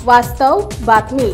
वास्तव बातमी।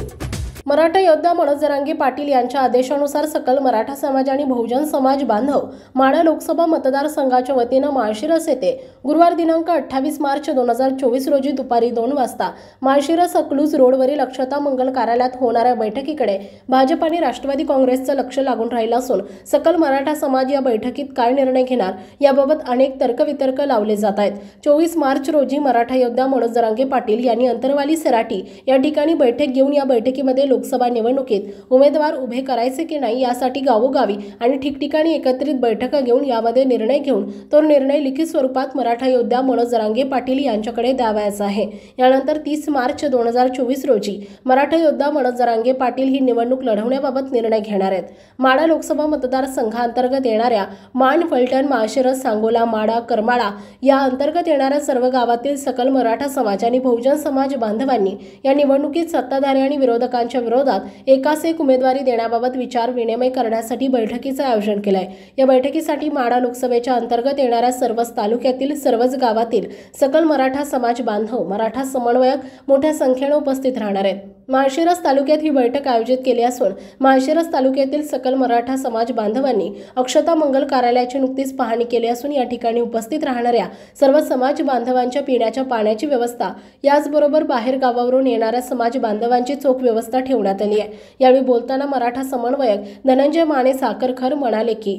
मराठा योद्धा मनोज जरांगे पाटील यांच्या आदेशानुसार सकल मराठा समाज आणि बहुजन समाज बांधव माढा लोकसभा मतदारसंघाच्या वतीनं माळशिरस येथे गुरुवार दिनांक 28 मार्च 2024 रोजी दुपारी 2 वाजता माळशिरस अकलूज रोडवरील अक्षता मंगल कार्यालयात होणाऱ्या बैठकीकडे भाजप आणि राष्ट्रवादी काँग्रेसचं लक्ष लागून राहिलं असून सकल मराठा समाज या बैठकीत काय निर्णय घेणार याबाबत अनेक तर्कवितर्क लावले जात आहेत। 24 मार्च रोजी मराठा योद्धा मनोज जरांगे पाटील यांनी अंतरवाली सराटी या ठिकाणी बैठक घेऊन या बैठकीमध्ये लोकसभा निवडणुकीत उमेदवार उभे करायचे की नाही यासाठी गावोगावी आणि ठिकठिकाणी एकत्रित बैठका घेऊन यामध्ये निर्णय घेऊन तो निर्णय लिखित स्वरूपात मराठा योद्धा मनोज जरांगे पाटील यांच्याकडे द्यावायचा आहे। यानंतर 30 मार्च 2024 रोजी मराठा योद्धा मनोज जरांगे पाटील ही निवडणूक लढवण्याबाबत निर्णय घेणार आहेत। माढा लोकसभा मतदारसंघांतर्गत येणाऱ्या मान, फलटण, माळशिरस, सांगोला, माढा, करमाळा या अंतर्गत येणाऱ्या सर्व गावातील सकल मराठा समाज आणि बहुजन समाज बांधवांनी या निवडणुकीत सत्ताधारी आणि विरोधकांच्या विरोधात एकास एक उमेदवारी देण्याबाबत विचार विनिमय करण्यासाठी बैठकीचे आयोजन केले आहे। या बैठकीसाठी माढा लोकसभेच्या अंतर्गत येणाऱ्या सर्वच तालुक्यातील सर्वच गावातील सकल मराठा समाज बांधव, मराठा समन्वयक मोठ्या संख्येने उपस्थित राहणार आहेत। माळशिरस तालुक्यात ही बैठक आयोजित केली असून माळशिरस तालुक्यातील सकल मराठा समाज बांधवांनी अक्षता मंगल कार्यालयाची नुकतीच पाहणी केली असून या ठिकाणी उपस्थित राहणाऱ्या सर्व समाज बांधवांच्या पिण्याच्या पाण्याची व्यवस्था, याचबरोबर बाहेर गावावरून येणाऱ्या समाज बांधवांची चोख व्यवस्था ठेवण्यात आली आहे। यावेळी बोलताना मराठा समन्वयक धनंजय माने साखरकर म्हणाले की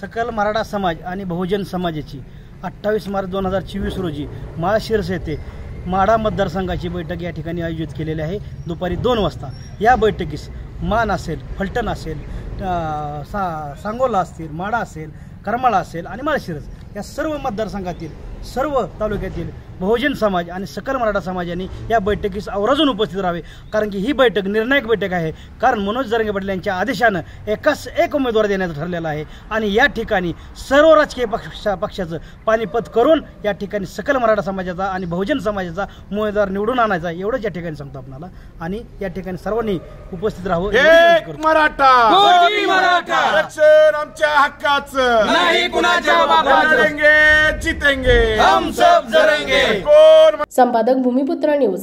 सकल मराठा समाज आणि बहुजन समाजाची 28 मार्च 2024 रोजी माळशिरस येथे माढा मतदारसंघाची बैठक या ठिकाणी आयोजित केलेली आहे दुपारी 2 वाजता। या बैठकीस मान असेल, फलटण असेल, सांगोला असतील, माढा असेल, करमाळा असेल आणि माळशिरस या सर्व मतदारसंघातील सर्व तालुक्यातील बहुजन समाज आणि सकल मराठा समाजाने या बैठकीस आवर्जून उपस्थित राहावे, कारण की ही बैठक निर्णायक बैठक आहे। कारण मनोज जरांगे पाटील यांच्या आदेशानं एकाच एक उमेदवार देण्याचं ठरलेलं आहे आणि या ठिकाणी सर्व राजकीय पक्षाचं पानिपत करून या ठिकाणी सकल मराठा समाजाचा आणि बहुजन समाजाचा उमेदवार निवडून आणायचा, एवढंच या ठिकाणी सांगतो आपल्याला। आणि या ठिकाणी सर्वांनी उपस्थित राहावं। एक मराठा, आरक्षण आमच्या हक्काचं नाही, कुणाच्या बापाचं, लढेंगे जीतेंगे हम सब जरेंगे। संपादक भूमिपुत्र न्यूज।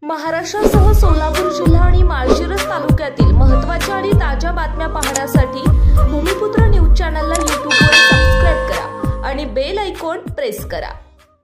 महाराष्ट्रासह सोलापूर जिल्हा आणि माळशिरस तालुक्यातील महत्त्वाच्या आणि ताज्या बातम्या पाहण्यासाठी भूमिपुत्र न्यूज चॅनलला YouTube वर सबस्क्राइब करा आणि बेल आयकॉन प्रेस करा।